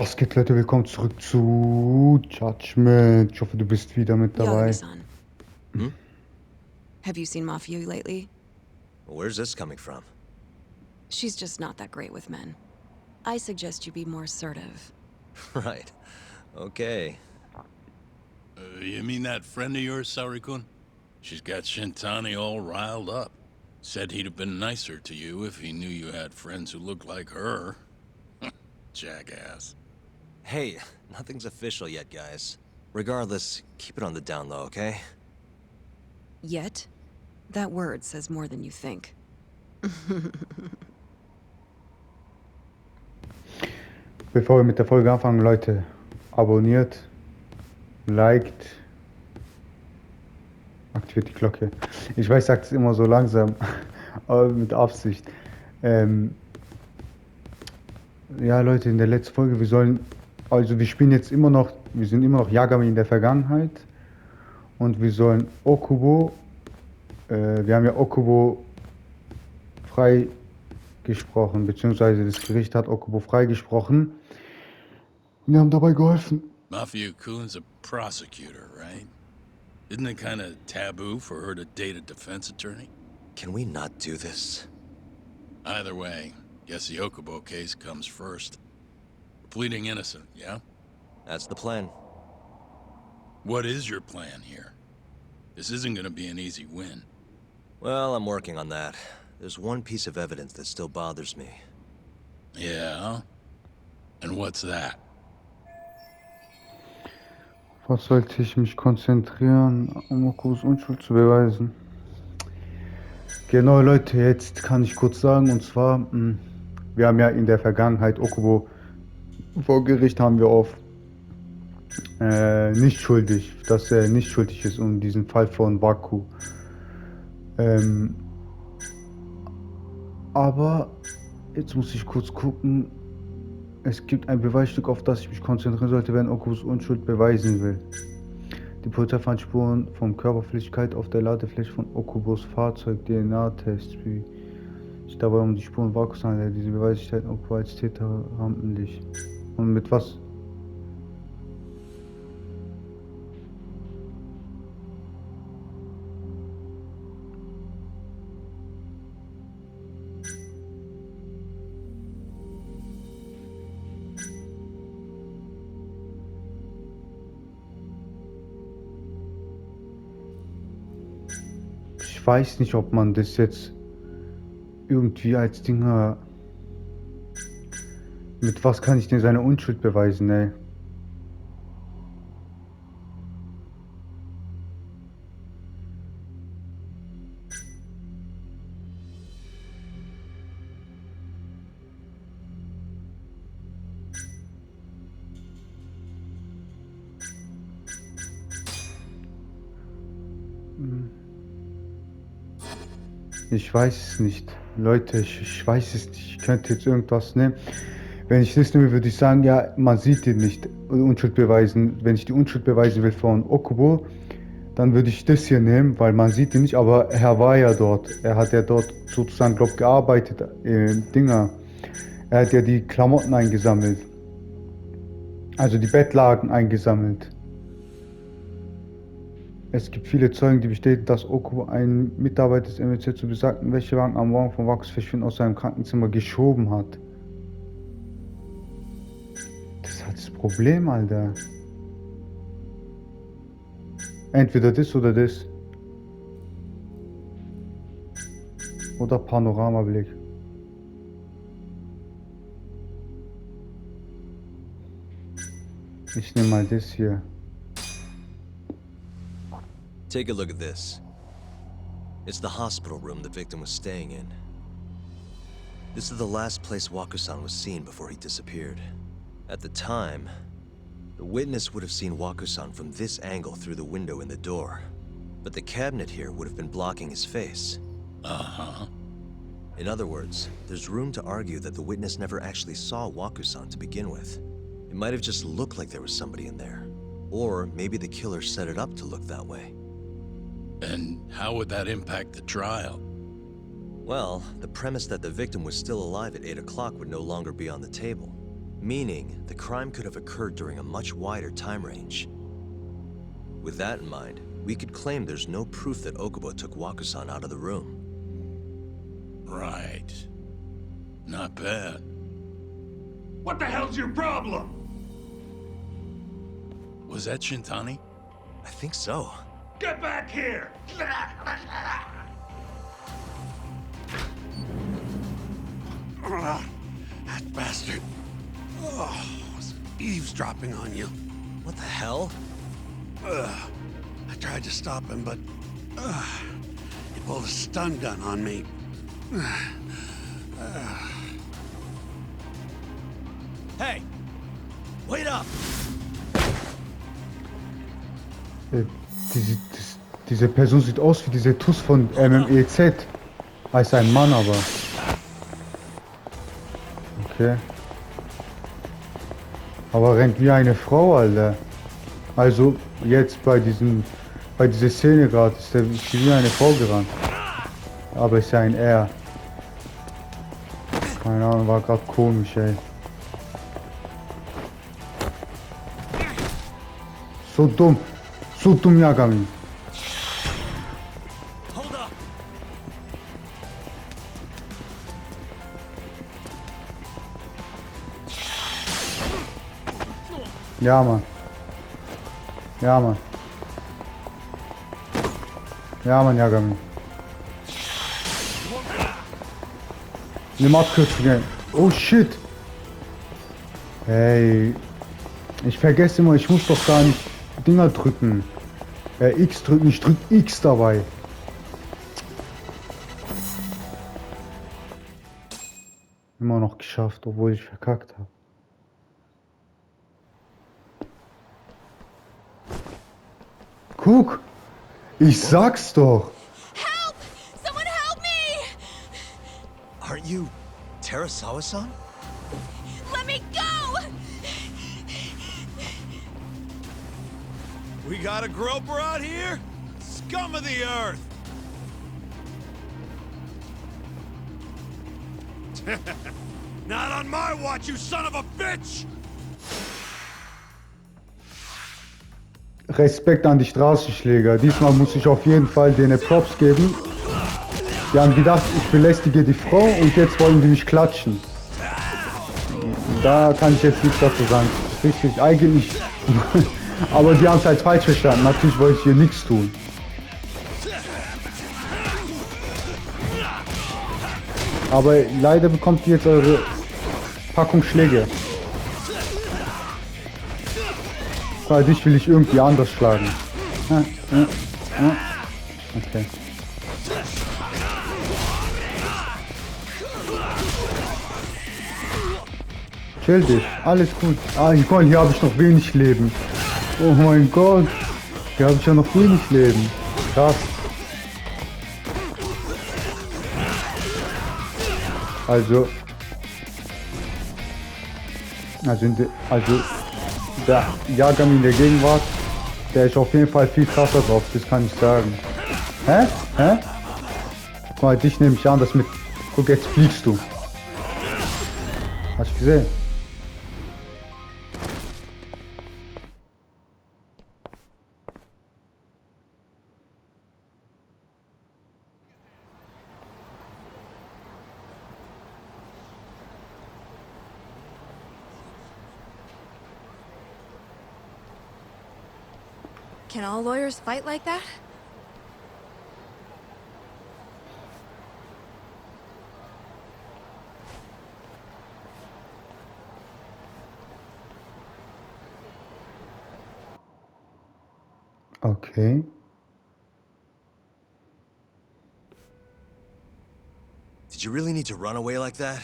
Was geht, Leute? Willkommen zurück zu Judgment. Ich hoffe, du bist wieder mit dabei. Yagami-san. Have you seen Mafia lately? Where's this coming from? She's just not that great with men. I suggest you be more assertive. Right. Okay. You mean that friend of yours, Saori-kun? She's got Shintani all riled up. Said he'd have been nicer to you if he knew you had friends who looked like her. Jackass. Hey, nothing's official yet, guys. Regardless, keep it on the down low, okay? Yet? That word says more than you think. Bevor wir mit der Folge anfangen, Leute, abonniert, liked, aktiviert die Glocke. Ich weiß, ich sage es immer so langsam, aber mit Absicht. Ja, Leute, in der letzten Folge, wir spielen jetzt immer noch, wir sind immer noch Yagami in der Vergangenheit und wir sollen Okubo, wir haben ja Okubo freigesprochen, beziehungsweise das Gericht hat Okubo freigesprochen. Wir haben dabei geholfen. Mafia-kun's a prosecutor, right? Isn't it kind of taboo for her to date a defense attorney? Can we not do this? Either way, guess the Okubo case comes first. Pleading innocent, yeah? That's the plan. What is your plan here? This isn't gonna be an easy win. Well, I'm working on that. There's one piece of evidence that still bothers me. Yeah? And what's that? Was sollte ich mich konzentrieren, um Okubos Unschuld zu beweisen? Genau, Leute, jetzt kann ich kurz sagen, und zwar, wir haben ja in der Vergangenheit Okubo vor Gericht haben wir auf nicht schuldig, dass er nicht schuldig ist, um diesen Fall von Baku. Aber jetzt muss ich kurz gucken. Es gibt ein Beweisstück, auf das ich mich konzentrieren sollte, wenn Okubos Unschuld beweisen will. Die Polizei fand Spuren von Körperflüssigkeit auf der Ladefläche von Okubos Fahrzeug, DNA-Tests, wie sich dabei um die Spuren Vakus handelt. Diese Beweise stellten Okubo als Täter rampenlich. Und mit was? Ich weiß nicht, ob man das jetzt irgendwie als Dinger... Mit was kann ich denn seine Unschuld beweisen, ey? Ich weiß es nicht. Leute, ich weiß es nicht. Ich könnte jetzt irgendwas nehmen. Wenn ich das nehme, würde ich sagen, ja, man sieht ihn nicht. Unschuld beweisen. Wenn ich die Unschuld beweisen will von Okubo, dann würde ich das hier nehmen, weil man sieht ihn nicht, aber er war ja dort. Er hat ja dort sozusagen, glaube ich, gearbeitet. Dinger. Er hat ja die Klamotten eingesammelt. Also die Bettlaken eingesammelt. Es gibt viele Zeugen, die bestätigen, dass Okubo einen Mitarbeiter des MEC zu besagten Wäschewagen am Morgen vom Wachsverschwinden aus seinem Krankenzimmer geschoben hat. Das ist halt das Problem, Alter. Entweder das oder das. Oder Panoramablick. Ich nehme mal das hier. Take a look at this. It's the hospital room the victim was staying in. This is the last place Waku-san was seen before he disappeared. At the time, the witness would have seen Waku-san from this angle through the window in the door. But the cabinet here would have been blocking his face. Uh-huh. In other words, there's room to argue that the witness never actually saw Waku-san to begin with. It might have just looked like there was somebody in there. Or maybe the killer set it up to look that way. And how would that impact the trial? Well, the premise that the victim was still alive at 8 o'clock would no longer be on the table. meaning the crime could have occurred during a much wider time range. With that in mind, we could claim there's no proof that Okubo took Wakusan out of the room. Right. Not bad. What the hell's your problem? Was that Shintani? I think so. Get back here! That bastard. Oh, was eavesdropping on you. What the hell? I tried to stop him, but he pulled a stun gun on me. Hey! Wait up! Diese Person sieht aus wie diese Tuss von MEHR. Heißt ein Mann, aber. Okay. Aber rennt wie eine Frau, Alter. Also jetzt bei dieser Szene gerade ist der wie eine Frau gerannt. Aber ist ja ein R. Keine Ahnung, war gerade komisch, ey. So dumm, Yagami. Hold up! Ja, Mann. Ja, Mann. Ja, Mann, Yagami. Nimm Abkürzungen. Oh, shit. Hey. Ich vergesse immer, ich muss doch gar nicht Dinger drücken. X drücken, ich drück X dabei. Immer noch geschafft, obwohl ich verkackt habe. Guck! Ich sag's doch! Help! Someone help me! Aren't you Terasawa-san? Let me go! We got a groper out here? Scum of the earth! Not on my watch, you son of a bitch! Respekt an die Straßenschläger. Diesmal muss ich auf jeden Fall denen Props geben. Die haben gedacht, ich belästige die Frau und jetzt wollen die mich klatschen. Da kann ich jetzt nichts dazu sagen. Richtig, eigentlich. Aber die haben es halt falsch verstanden. Natürlich wollte ich hier nichts tun. Aber leider bekommt ihr jetzt eure Packung Schläge. Weil dich will ich irgendwie anders schlagen. Okay. Chill dich, alles gut. Ah, guck, hier habe ich noch wenig Leben. Oh mein Gott. Hier habe ich ja noch wenig Leben. Krass. Also der Yagami in der Gegenwart, der ist auf jeden Fall viel krasser drauf, das kann ich sagen. Hä? Guck mal, dich nehme ich an, das mit... Guck, jetzt fliegst du. Hast du gesehen? Can all lawyers fight like that? Okay. Did you really need to run away like that?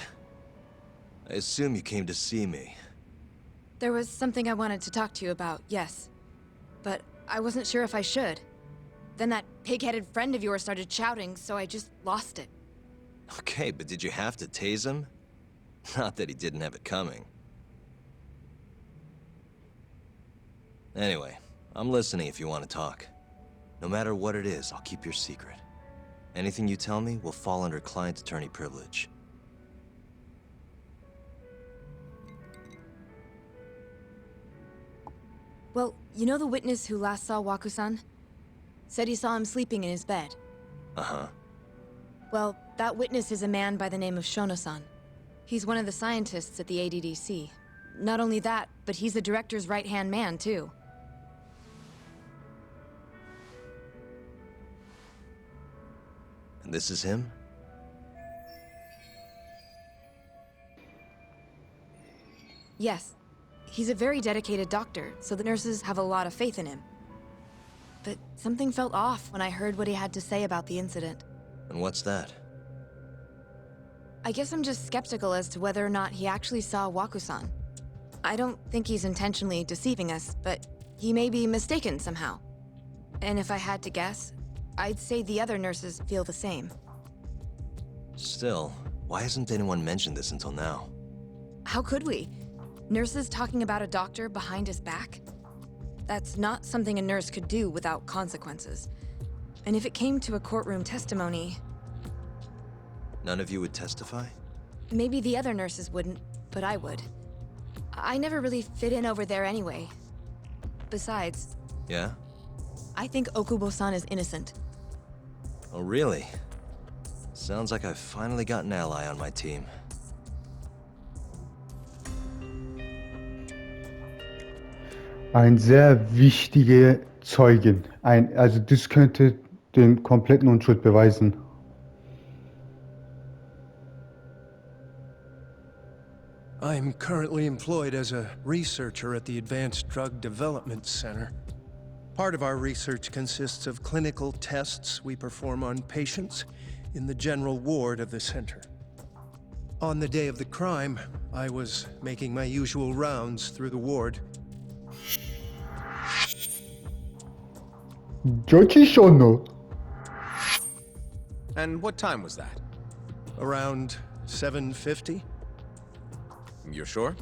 I assume you came to see me. There was something I wanted to talk to you about, yes. But I wasn't sure if I should. Then that pig-headed friend of yours started shouting, so I just lost it. Okay, but did you have to tase him? Not that he didn't have it coming. Anyway, I'm listening if you want to talk. No matter what it is, I'll keep your secret. Anything you tell me will fall under client attorney privilege. Well, you know the witness who last saw Waku-san? Said he saw him sleeping in his bed. Uh-huh. Well, that witness is a man by the name of Shono-san. He's one of the scientists at the ADDC. Not only that, but he's the director's right-hand man, too. And this is him? Yes. He's a very dedicated doctor, so the nurses have a lot of faith in him. But something felt off when I heard what he had to say about the incident. And what's that? I guess I'm just skeptical as to whether or not he actually saw Waku-san. I don't think he's intentionally deceiving us, but he may be mistaken somehow. And if I had to guess, I'd say the other nurses feel the same. Still, why hasn't anyone mentioned this until now? How could we? Nurses talking about a doctor behind his back? That's not something a nurse could do without consequences. And if it came to a courtroom testimony... None of you would testify? Maybe the other nurses wouldn't, but I would. I never really fit in over there anyway. Besides... Yeah? I think Okubo-san is innocent. Oh, really? Sounds like I've finally got an ally on my team. Ein sehr wichtige Zeugin. Also das könnte den kompletten Unschuld beweisen. I'm currently employed as a researcher at the Advanced Drug Development Center. Part of our research consists of clinical tests we perform on patients in the general ward of the center. On the day of the crime, I was making my usual rounds through the ward. Deutsch schon. And what time was that? Around 7:50? You're sure?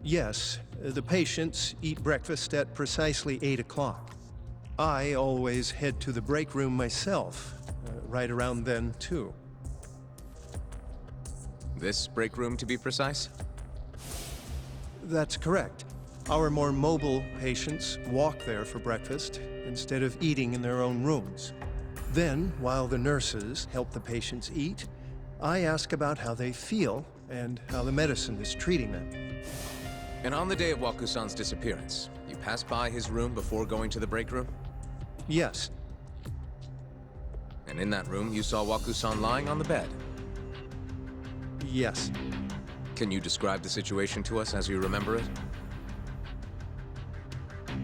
Yes, the patients eat breakfast at precisely 8 o'clock. I always head to the break room myself, right around then, too. This break room, to be precise? That's correct. Our more mobile patients walk there for breakfast instead of eating in their own rooms. Then, while the nurses help the patients eat, I ask about how they feel and how the medicine is treating them. And on the day of Waku-san's disappearance, you passed by his room before going to the break room? Yes. And in that room, you saw Waku-san lying on the bed? Yes. Can you describe the situation to us as you remember it?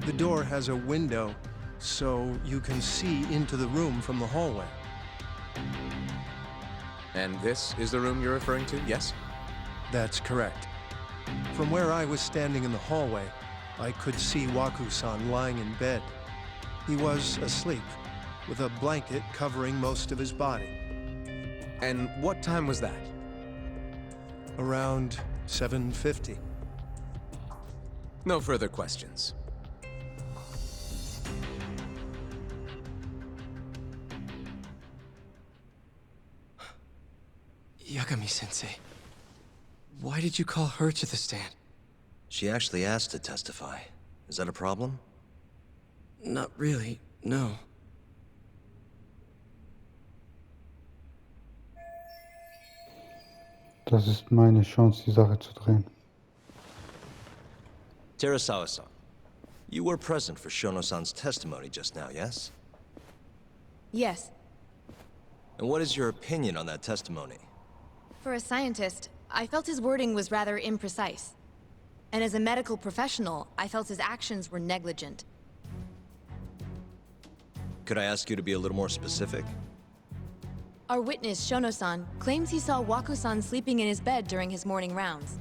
The door has a window, so you can see into the room from the hallway. And this is the room you're referring to, yes? That's correct. From where I was standing in the hallway, I could see Waku-san lying in bed. He was asleep, with a blanket covering most of his body. And what time was that? Around 7:50. No further questions. Yagami-sensei, why did you call her to the stand? She actually asked to testify. Is that a problem? Not really, no. Das ist meine Chance, die Sache zu drehen. Terasawa-san, you were present for Shono-san's testimony just now, yes? Yes. And what is your opinion on that testimony? For a scientist, I felt his wording was rather imprecise. And as a medical professional, I felt his actions were negligent. Could I ask you to be a little more specific? Our witness, Shono-san, claims he saw Waku-san sleeping in his bed during his morning rounds.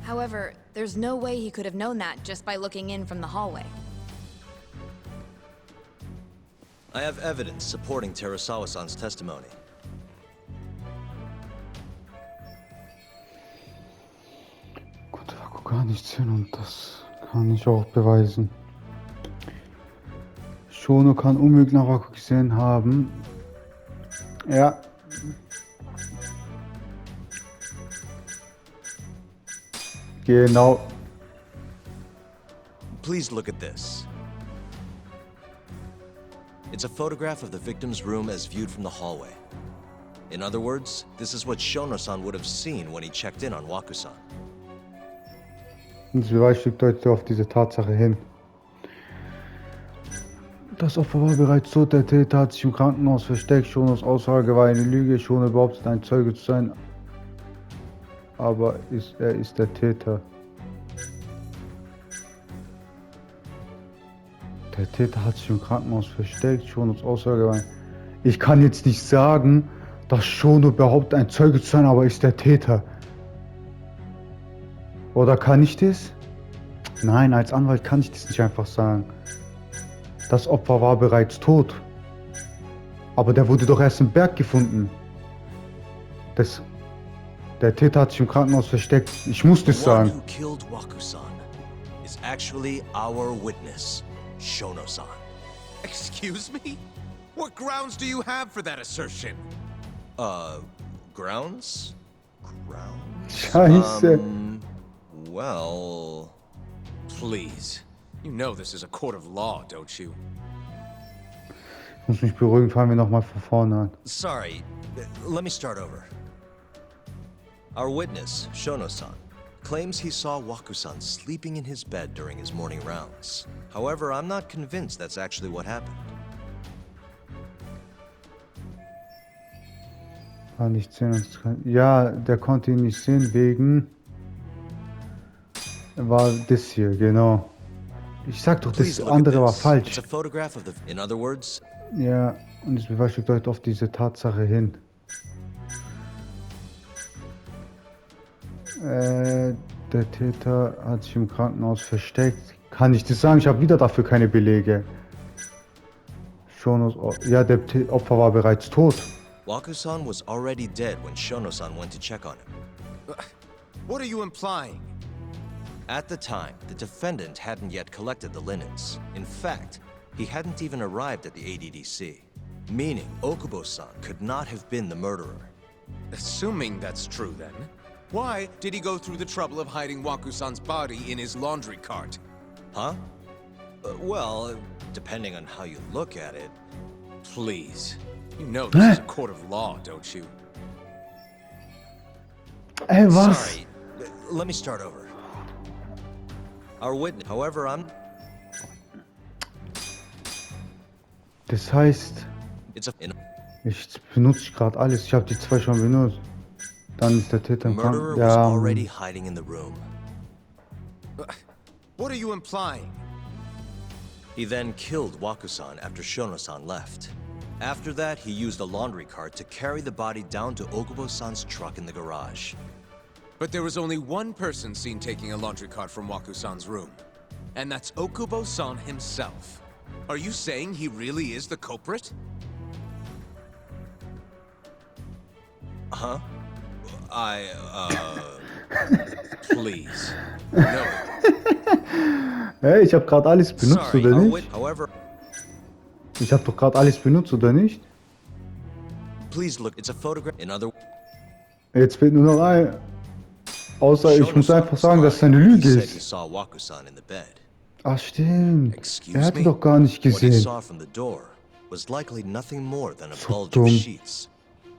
However, there's no way he could have known that just by looking in from the hallway. I have evidence supporting Terasawa-san's testimony. Konnte Akku gar nichts hin und das kann ich auch beweisen. Shono kann unmöglich nach Akku gesehen haben. Ja. Genau. Please look at this. It's a photograph of the victim's room as viewed from the hallway. In other words, this is what Shono-san would have seen when he checked in on Waku-san. Das Beweisstück deutet auf diese Tatsache hin. Das Opfer war bereits tot, der Täter hat sich im Krankenhaus versteckt. Shonos Aussage war eine Lüge, Shono behauptet, ein Zeuge zu sein. Aber er ist der Täter. Der Täter hat sich im Krankenhaus versteckt. Shonos Aussage war... Ich kann jetzt nicht sagen, dass Shono behauptet, ein Zeuge zu sein, aber ist der Täter. Oder kann ich das? Nein, als Anwalt kann ich das nicht einfach sagen. Das Opfer war bereits tot. Aber der wurde doch erst im Berg gefunden. Der Täter hat sich im Krankenhaus versteckt. Ich muss das sagen. The one who killed Waku-san is actually our witness, Shono-san. Excuse me? What grounds do you have for that assertion? Grounds? Grounds? Scheiße. Well... Please. You know this is a court of law, don't you? Ich muss mich beruhigen, fangen wir nochmal von vorne an. Sorry, let me start over. Our witness, Shono-san, claims he saw Waku-san sleeping in his bed during his morning rounds. However, I'm not convinced that's actually what happened. War nicht sehen. Ja, der konnte ihn nicht sehen wegen... War das hier, genau. Ich sag doch, das andere war falsch. It's a photograph of the... In other words... Ja, und das Beweisstück deutet auf diese Tatsache hin. Der Täter hat sich im Krankenhaus versteckt. Kann ich das sagen? Ich habe wieder dafür keine Belege. Ja, der Opfer war bereits tot. Waku-san was already dead when Shono-san went to check on him. What are you implying? At the time, the defendant hadn't yet collected the linens. In fact, he hadn't even arrived at the ADDC. Meaning, Okubo-san could not have been the murderer. Assuming that's true then, why did he go through the trouble of hiding Waku-san's body in his laundry cart? Huh? Well, depending on how you look at it... Please. You know this is a court of law, don't you? Ey, was? Sorry, let me start over. Our witness, however, Das heißt, It's a... ich benutze gerade alles. Ich habe die zwei schon benutzt. Dann ist der Täter The im murderer Krankenhaus. was Ja, already hiding in the room. What are you implying? He then killed Waku-san after Shono-san left. After that, he used a laundry cart to carry the body down to Okubo-san's truck in the garage. But there was only one person seen taking a laundry cart from Waku-san's room. And that's Okubo-san himself. Are you saying he really is the culprit? Huh? Please. No. Hey, ich habe gerade alles benutzt, Sorry, oder our nicht? however... Ich habe doch gerade alles benutzt, oder nicht? Please look, it's a photograph. In other... Jetzt fehlt nur noch ein. Außer ich muss Shono-san einfach was sagen, dass es lying eine when he Lüge said he ist. saw Waku-san in the bed. Ach stimmt. Excuse Er hatte me? doch gar nicht What he gesehen. saw from the door was likely nothing more than a So bulge dumm. of sheets.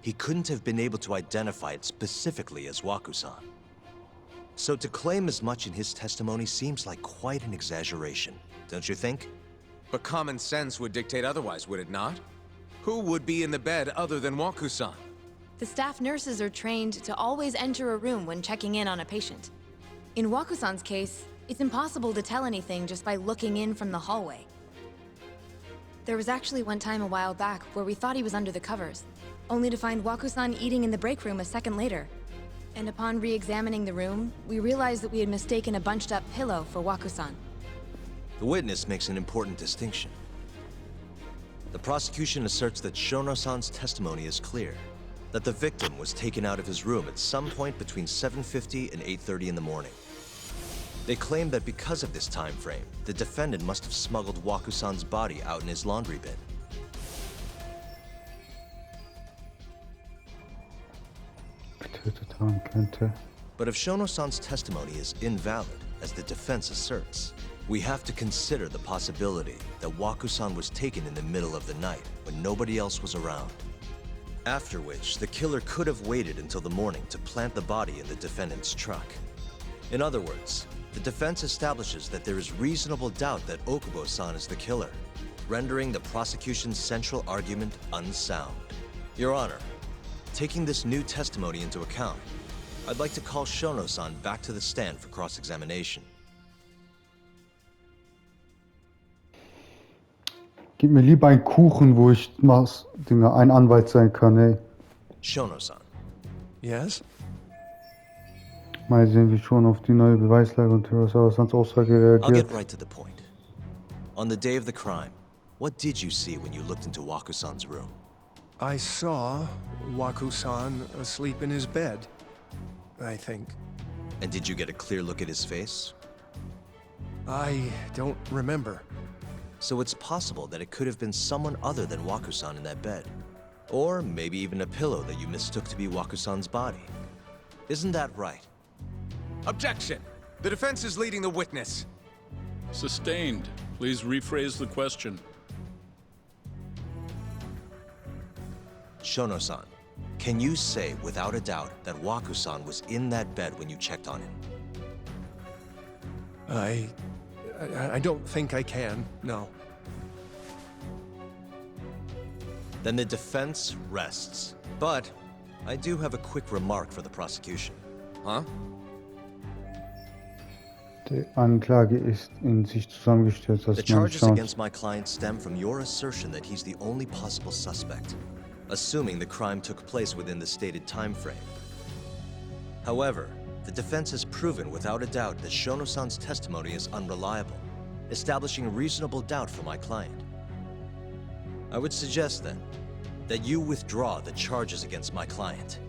He couldn't have been able to identify it specifically as Waku-san. So to claim as much in his testimony seems like quite an exaggeration, don't you think? But common sense would dictate otherwise, would it not? Who would be in the bed other than Waku-san? The staff nurses are trained to always enter a room when checking in on a patient. In Waku-san's case, it's impossible to tell anything just by looking in from the hallway. There was actually one time a while back where we thought he was under the covers, only to find Waku-san eating in the break room a second later. And upon re-examining the room, we realized that we had mistaken a bunched-up pillow for Waku-san. The witness makes an important distinction. The prosecution asserts that Shono-san's testimony is clear, that the victim was taken out of his room at some point between 7:50 and 8:30 in the morning. They claim that because of this time frame, the defendant must have smuggled Waku-san's body out in his laundry bin. Getötet haben könnte. But if Shono-san's testimony is invalid, as the defense asserts, We have to consider the possibility that Waku-san was taken in the middle of the night when nobody else was around. After which, the killer could have waited until the morning to plant the body in the defendant's truck. In other words, the defense establishes that there is reasonable doubt that Okubo-san is the killer, rendering the prosecution's central argument unsound. Your Honor, taking this new testimony into account, I'd like to call Shono-san back to the stand for cross-examination. Gib mir lieber einen Kuchen, wo ich ein Anwalt sein kann, ey. Shono-san. Yes? Mal sehen, wie schon auf die neue Beweislage und Terasawa-sans Aussage I'll reagiert. get right to the point. On the day of the crime, what did you see when you looked into Waku-san's room? I saw Waku-san asleep in his bed, I think. And did you get a clear look at his face? I don't remember. So it's possible that it could have been someone other than Waku-san in that bed. Or maybe even a pillow that you mistook to be Waku-san's body. Isn't that right? Objection! The defense is leading the witness. Sustained. Please rephrase the question. Shono-san, can you say without a doubt that Waku-san was in that bed when you checked on him? I don't think I can, no. Then the defense rests. But I do have a quick remark for the prosecution. Huh? Die Anklage ist in sich zusammengestellt, The dass man charges schaut. against my client stem from your assertion that he's the only possible suspect, assuming the crime took place within the stated time frame. However, the defense has proven without a doubt that Shono-san's testimony is unreliable, establishing reasonable doubt for my client. I would suggest, then, that you withdraw the charges against my client.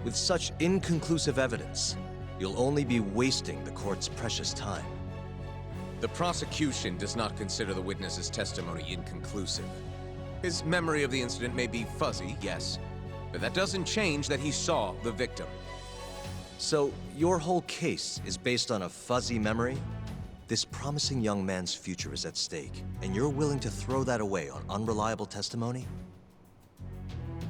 With such inconclusive evidence, you'll only be wasting the court's precious time. The prosecution does not consider the witness's testimony inconclusive. His memory of the incident may be fuzzy, yes, but that doesn't change that he saw the victim. So, your whole case is based on a fuzzy memory? This promising young man's future is at stake, and you're willing to throw that away on unreliable testimony?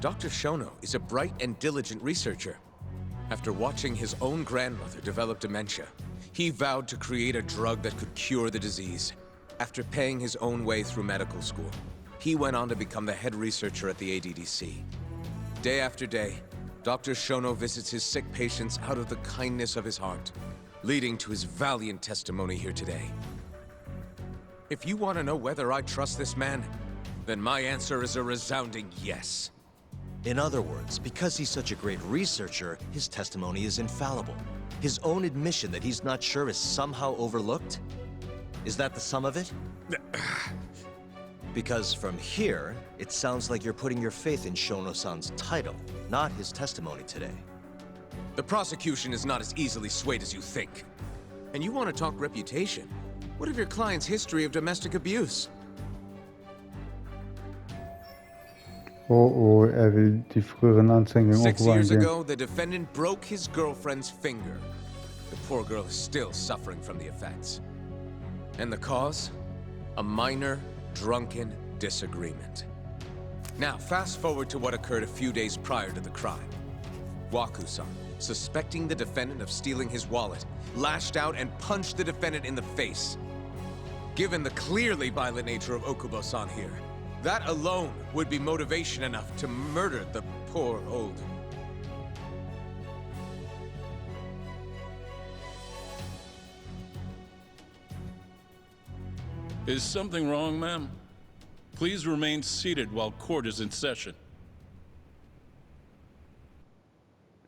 Dr. Shono is a bright and diligent researcher. After watching his own grandmother develop dementia, he vowed to create a drug that could cure the disease. After paying his own way through medical school, he went on to become the head researcher at the ADDC. Day after day, Dr. Shono visits his sick patients out of the kindness of his heart, leading to his valiant testimony here today. If you want to know whether I trust this man, then my answer is a resounding yes. In other words, because he's such a great researcher, his testimony is infallible. His own admission that he's not sure is somehow overlooked? Is that the sum of it? Because from here, it sounds like you're putting your faith in Shono-san's title, not his testimony today. The prosecution is not as easily swayed as you think. And you want to talk reputation? What of your client's history of domestic abuse? Oh, will die früheren Anzeigen 6 Okubo years eingehen. ago, the defendant broke his girlfriend's finger. The poor girl is still suffering from the effects. And the cause? A minor, drunken disagreement. Now, fast forward to what occurred a few days prior to the crime. Waku-san, suspecting the defendant of stealing his wallet, lashed out and punched the defendant in the face. Given the clearly violent nature of Okubo-san here, that alone would be motivation enough to murder the poor old... Is something wrong, ma'am? Please remain seated while court is in session.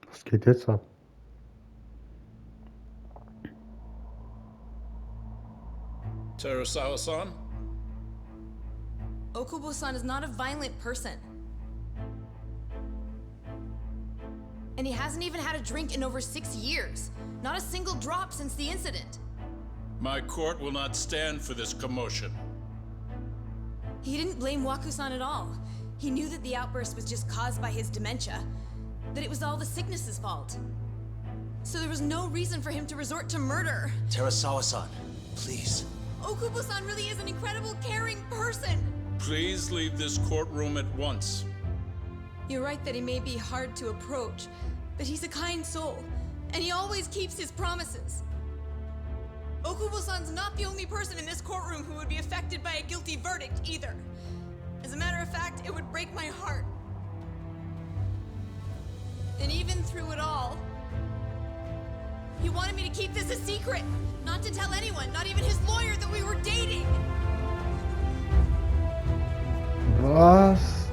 Was geht jetzt ab? Terasawa-san? Okubo-san is not a violent person. And he hasn't even had a drink in over 6 years. Not a single drop since the incident. My court will not stand for this commotion. He didn't blame Waku-san at all. He knew that the outburst was just caused by his dementia, that it was all the sickness's fault. So there was no reason for him to resort to murder. Terasawa-san, please. Okubo-san really is an incredible, caring person. Please leave this courtroom at once. You're right that he may be hard to approach, but he's a kind soul, and he always keeps his promises. Okubo-san's not the only person in this courtroom who would be affected by a guilty verdict, either. As a matter of fact, it would break my heart. And even through it all, he wanted me to keep this a secret, not to tell anyone, not even his lawyer, that we were dating. Was?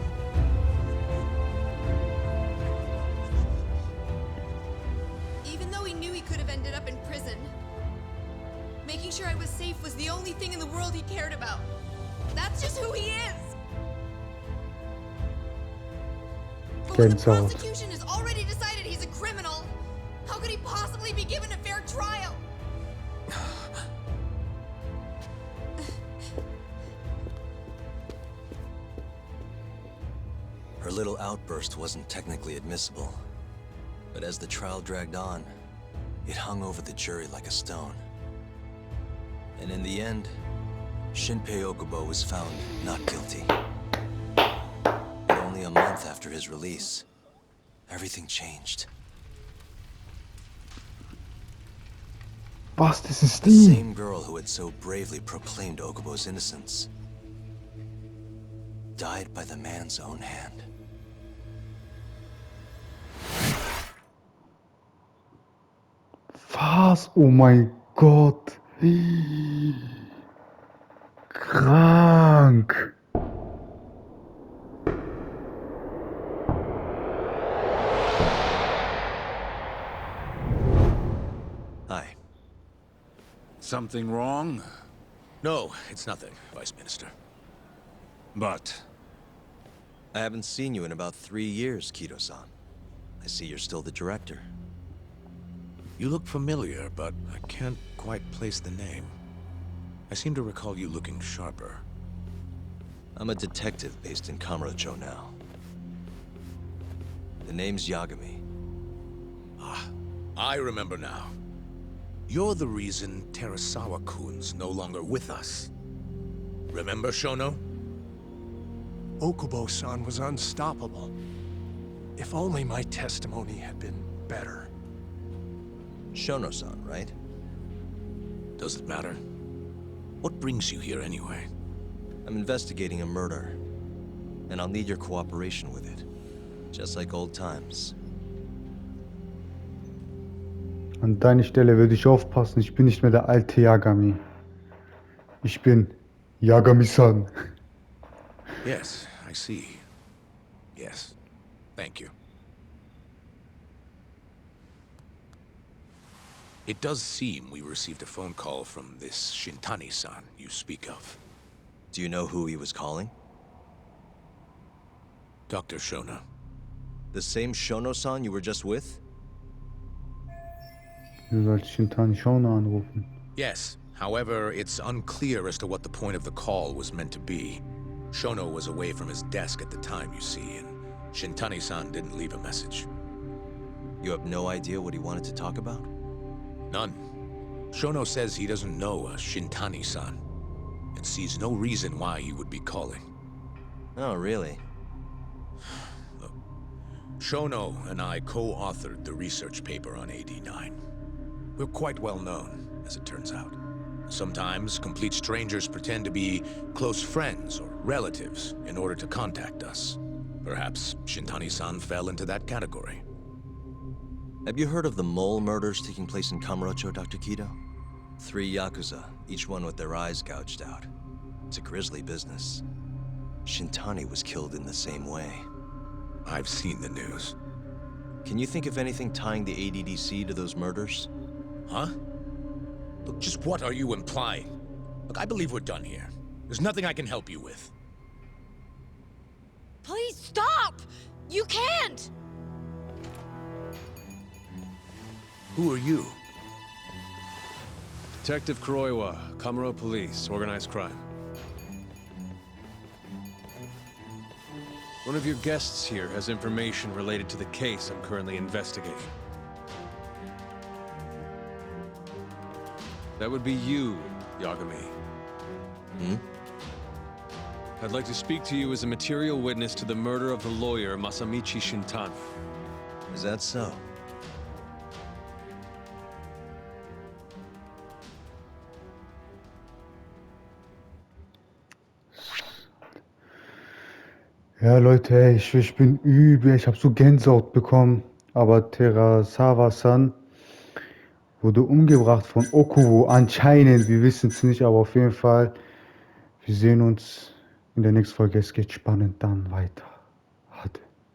Even though he knew he could have ended up in prison, making sure I was safe was the only thing in the world he cared about. That's just who he is. But when the prosecution has already decided he's a criminal, how could he possibly be given a fair trial? Her little outburst wasn't technically admissible, but as the trial dragged on, it hung over the jury like a stone. And in the end, Shinpei Okubo was found not guilty. But only a month after his release, everything changed. Was, das ist The die? same girl who had so bravely proclaimed Okubo's innocence died by the man's own hand. Was? Oh mein Gott. Krank. Hi. Something wrong? No, it's nothing, Vice Minister. But I haven't seen you in about 3 years, Kido-san. I see you're still the director. You look familiar, but I can't quite place the name. I seem to recall you looking sharper. I'm a detective based in Kamurocho now. The name's Yagami. Ah, I remember now. You're the reason Terasawa-kun's no longer with us. Remember, Shono? Okubo-san was unstoppable. If only my testimony had been better. Shono-san, right? Does it matter? What brings you here anyway? I'm investigating a murder, and I'll need your cooperation with it. Just like old times. An deiner Stelle würde ich aufpassen, ich bin nicht mehr der alte Yagami. Ich bin Yagami-san. Yes, I see. Yes. Thank you. It does seem we received a phone call from this Shintani-san you speak of. Do you know who he was calling? Dr. Shono. The same Shono-san you were just with? Du sollst Shintani schon anrufen. Yes. However, it's unclear as to what the point of the call was meant to be. Shono was away from his desk at the time, you see, and Shintani-san didn't leave a message. You have no idea what he wanted to talk about? None. Shono says he doesn't know a Shintani-san, and sees no reason why he would be calling. Oh, really? Look, Shono and I co-authored the research paper on AD9. We're quite well known, as it turns out. Sometimes, complete strangers pretend to be close friends or relatives in order to contact us. Perhaps Shintani-san fell into that category. Have you heard of the mole murders taking place in Kamurocho, Dr. Kido? 3 Yakuza, each one with their eyes gouged out. It's a grisly business. Shintani was killed in the same way. I've seen the news. Can you think of anything tying the ADDC to those murders? Huh? Look, just what are you implying? Look, I believe we're done here. There's nothing I can help you with. Please stop! You can't! Who are you? Detective Kuroiwa, Kamuro Police, Organized Crime. One of your guests here has information related to the case I'm currently investigating. That would be you, Yagami. Hmm? I'd like to speak to you as a material witness to the murder of the lawyer Masamichi Shintano. Is that so? Ja, Leute, ey, ich bin übel, ich habe so Gänsehaut bekommen. Aber Terasawa-san wurde umgebracht von Okubo. Anscheinend, wir wissen es nicht, aber auf jeden Fall. Wir sehen uns in der nächsten Folge. Es geht spannend dann weiter.